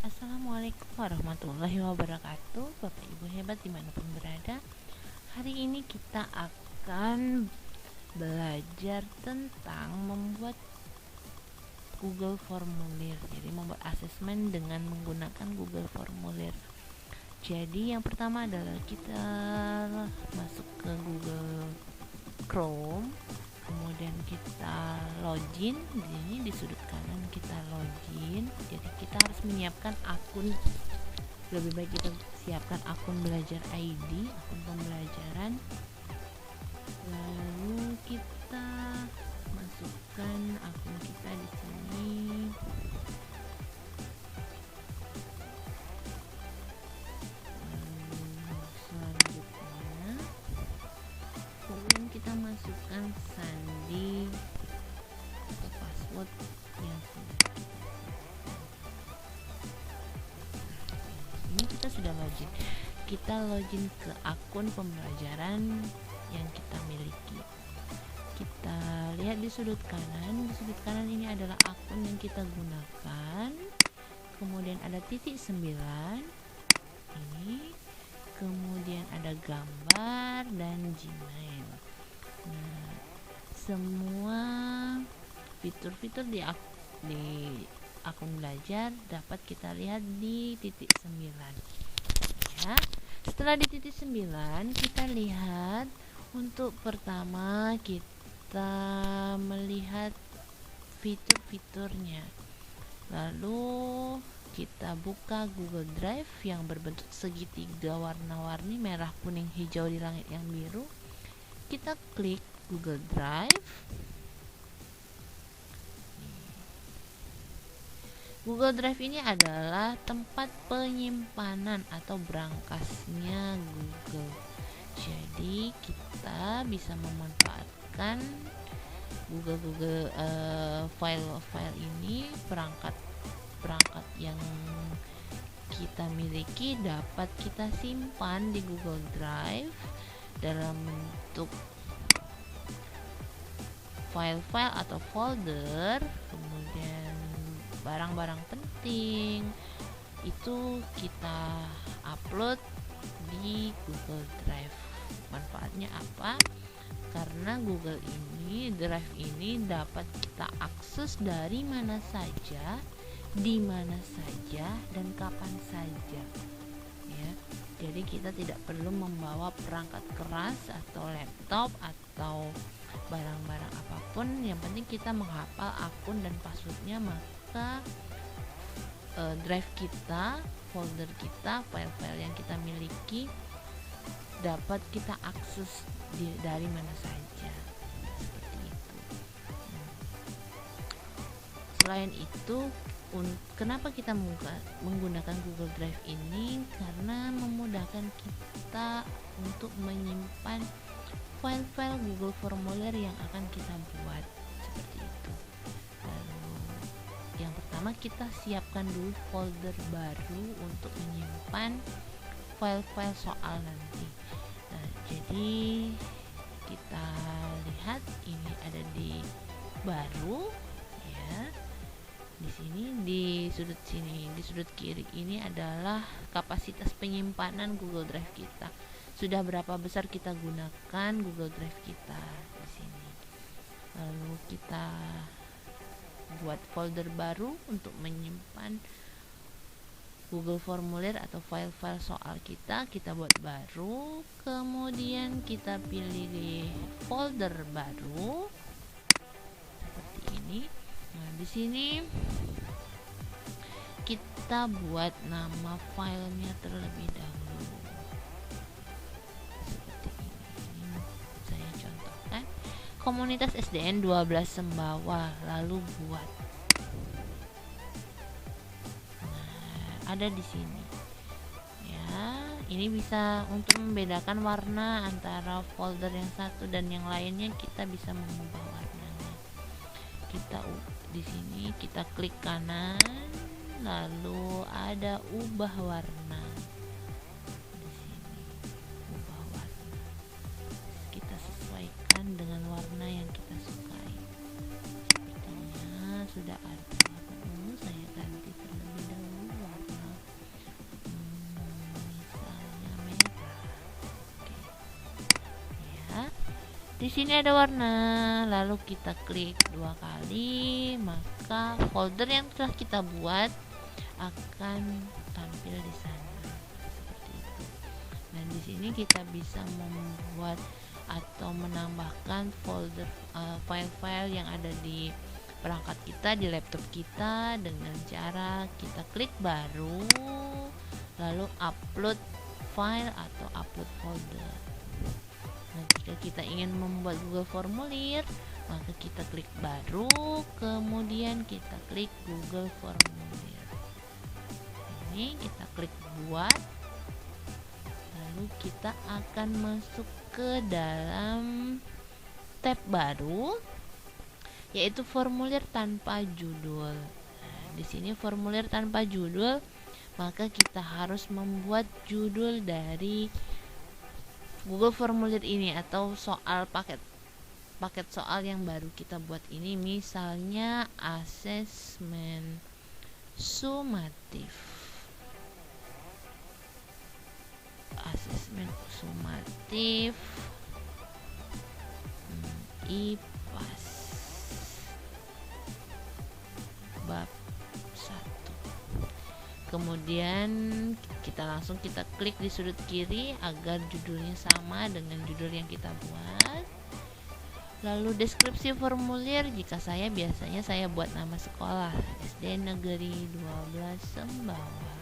Assalamualaikum warahmatullahi wabarakatuh, Bapak Ibu hebat dimanapun berada. Hari ini kita akan belajar tentang membuat Google Formulir. Jadi membuat asesmen dengan menggunakan Google Formulir. Jadi yang pertama adalah kita masuk ke Google Chrome, kemudian kita login. Di sini di sudut kanan kita login. Jadi kita harus menyiapkan akun. Lebih baik kita siapkan akun belajar ID, akun pembelajaran. Lalu kita masukkan akun kita di sini. Selanjutnya, kemudian kita masukkan sandi atau password yang sudah ini kita sudah login. Kita login ke akun pembelajaran yang kita miliki. Kita lihat di sudut kanan. Di sudut kanan ini adalah akun yang kita gunakan. Kemudian ada titik 9 ini. Kemudian ada gambar dan Gmail. Nah, semua fitur-fitur di akun belajar dapat kita lihat di titik 9 ya. Setelah di titik 9 kita lihat untuk pertama kita melihat fitur-fiturnya. Lalu kita buka Google Drive yang berbentuk segitiga warna-warni merah, kuning, hijau di langit yang biru. Kita klik Google Drive. Google Drive ini adalah tempat penyimpanan atau berangkasnya Google. Jadi kita bisa memanfaatkan Google file-file ini, perangkat yang kita miliki dapat kita simpan di Google Drive dalam bentuk file-file atau folder. Kemudian barang-barang penting itu kita upload di Google Drive. Manfaatnya apa? Karena Google ini, Drive ini dapat kita akses dari mana saja, di mana saja, dan kapan saja ya. Jadi kita tidak perlu membawa perangkat keras atau laptop atau barang-barang apapun. Yang penting kita menghafal akun dan passwordnya, maka drive kita, folder kita, file-file yang kita miliki dapat kita akses dari mana saja, seperti itu. Selain itu, kenapa kita menggunakan Google Drive ini? Karena memudahkan kita untuk menyimpan file-file Google Formulir yang akan kita buat, seperti itu. Lalu yang pertama kita siapkan dulu folder baru untuk menyimpan file-file soal nanti. Nah, jadi kita lihat ini ada di baru ya. Di sini di sudut kiri ini adalah kapasitas penyimpanan Google Drive kita. Sudah berapa besar kita gunakan Google Drive kita di sini. Lalu kita buat folder baru untuk menyimpan Google Formulir atau file-file soal kita buat baru. Kemudian kita pilih di folder baru seperti ini. Nah, di sini kita buat nama filenya terlebih dahulu seperti ini. Saya contohkan komunitas SDN 12 Sembawa, lalu buat. Ada di sini ya. Ini bisa untuk membedakan warna antara folder yang satu dan yang lainnya. Kita bisa mengubah warnanya. Kita di sini kita klik kanan, lalu ada ubah warna. Di sini ubah warna. Kita sesuaikan dengan warna yang kita sukai. Sepertinya sudah ada. Saya ganti terlebih dahulu warna Di sini ada warna, lalu kita klik 2 kali, maka folder yang telah kita buat akan tampil di sana seperti itu. Dan di sini kita bisa membuat atau menambahkan folder file-file yang ada di perangkat kita, di laptop kita, dengan cara kita klik baru lalu upload file atau upload folder. Nah, jika kita ingin membuat Google Formulir, maka kita klik baru, kemudian kita klik Google Formulir. Ini kita klik buat, lalu kita akan masuk ke dalam tab baru, yaitu formulir tanpa judul. Nah, di sini formulir tanpa judul, maka kita harus membuat judul dari Google Formulir ini atau soal paket soal yang baru kita buat ini, misalnya asesmen sumatif. IPAS bab 1. Kemudian kita klik di sudut kiri agar judulnya sama dengan judul yang kita buat. Lalu deskripsi formulir, jika biasanya saya buat nama sekolah, SD Negeri 12 Sembawa.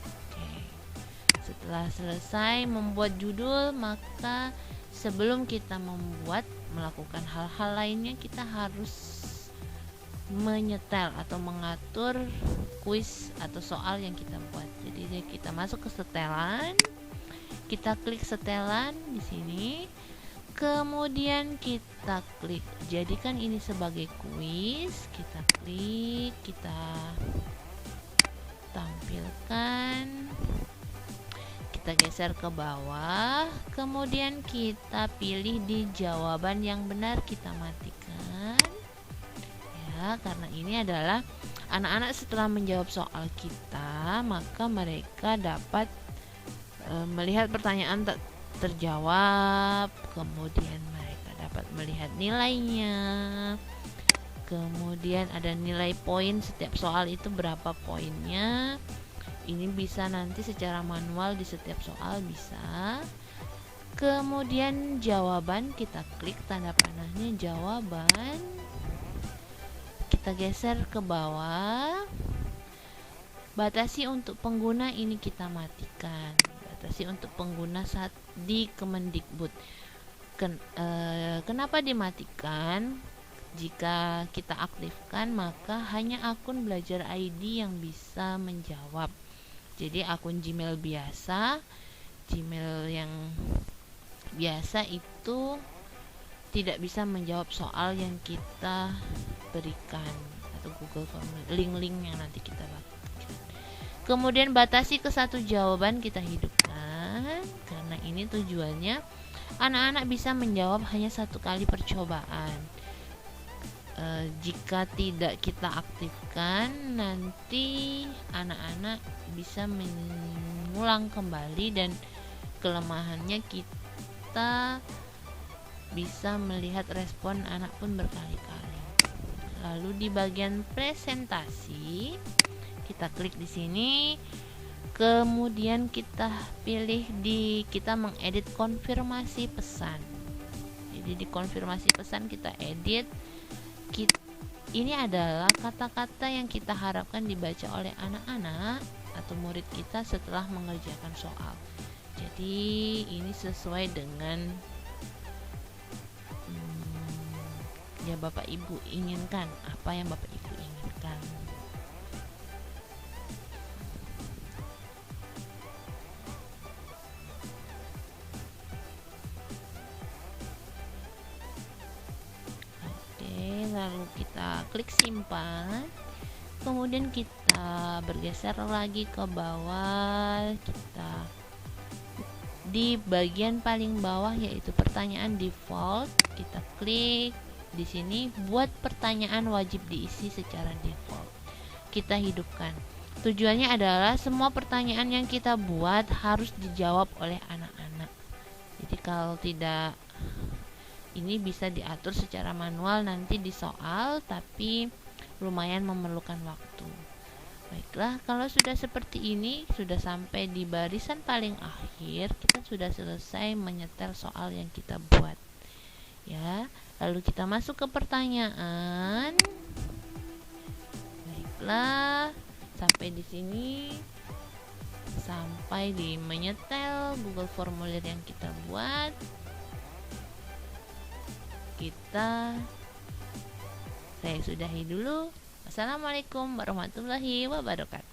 Oke. Setelah selesai membuat judul, maka sebelum kita melakukan hal-hal lainnya, kita harus menyetel atau mengatur kuis atau soal yang kita buat. Jadi kita masuk ke setelan, kita klik setelan di sini, kemudian kita klik jadikan ini sebagai kuis, kita klik, kita tampilkan, kita geser ke bawah, kemudian kita pilih di jawaban yang benar, kita matikan ya, karena ini adalah anak-anak setelah menjawab soal kita, maka mereka dapat melihat pertanyaan terjawab, kemudian mereka dapat melihat nilainya, kemudian ada nilai poin setiap soal itu berapa poinnya. Ini bisa nanti secara manual di setiap soal bisa. Kemudian jawaban, kita klik tanda panahnya jawaban, kita geser ke bawah, batasi untuk pengguna ini kita matikan, batasi untuk pengguna saat di Kemendikbud. Kenapa dimatikan? Jika kita aktifkan, maka hanya akun Belajar ID yang bisa menjawab. Jadi akun Gmail yang biasa itu tidak bisa menjawab soal yang kita berikan atau Google Formulir, link-link yang nanti kita bagikan. Kemudian batasi ke 1 jawaban kita hidupkan, karena ini tujuannya anak-anak bisa menjawab hanya 1 kali percobaan. Jika tidak kita aktifkan, nanti anak-anak bisa mengulang kembali dan kelemahannya kita bisa melihat respon anak pun berkali-kali. Lalu di bagian presentasi kita klik di sini, kemudian kita pilih kita mengedit konfirmasi pesan. Jadi di konfirmasi pesan kita edit. Ini adalah kata-kata yang kita harapkan dibaca oleh anak-anak atau murid kita setelah mengerjakan soal. Jadi ini sesuai dengan ya Bapak Ibu inginkan, apa yang Bapak Ibu inginkan. Lalu kita klik simpan, kemudian kita bergeser lagi ke bawah, kita di bagian paling bawah yaitu pertanyaan default, kita klik di sini, buat pertanyaan wajib diisi secara default, kita hidupkan. Tujuannya adalah semua pertanyaan yang kita buat harus dijawab oleh anak-anak. Jadi kalau tidak Ini bisa diatur secara manual nanti di soal, tapi lumayan memerlukan waktu. Baiklah, kalau sudah seperti ini, sudah sampai di barisan paling akhir, kita sudah selesai menyetel soal yang kita buat. Ya, lalu kita masuk ke pertanyaan. Baiklah, sampai di sini, sampai di menyetel Google Formulir yang kita buat, saya sudahi dulu. Assalamualaikum warahmatullahi wabarakatuh.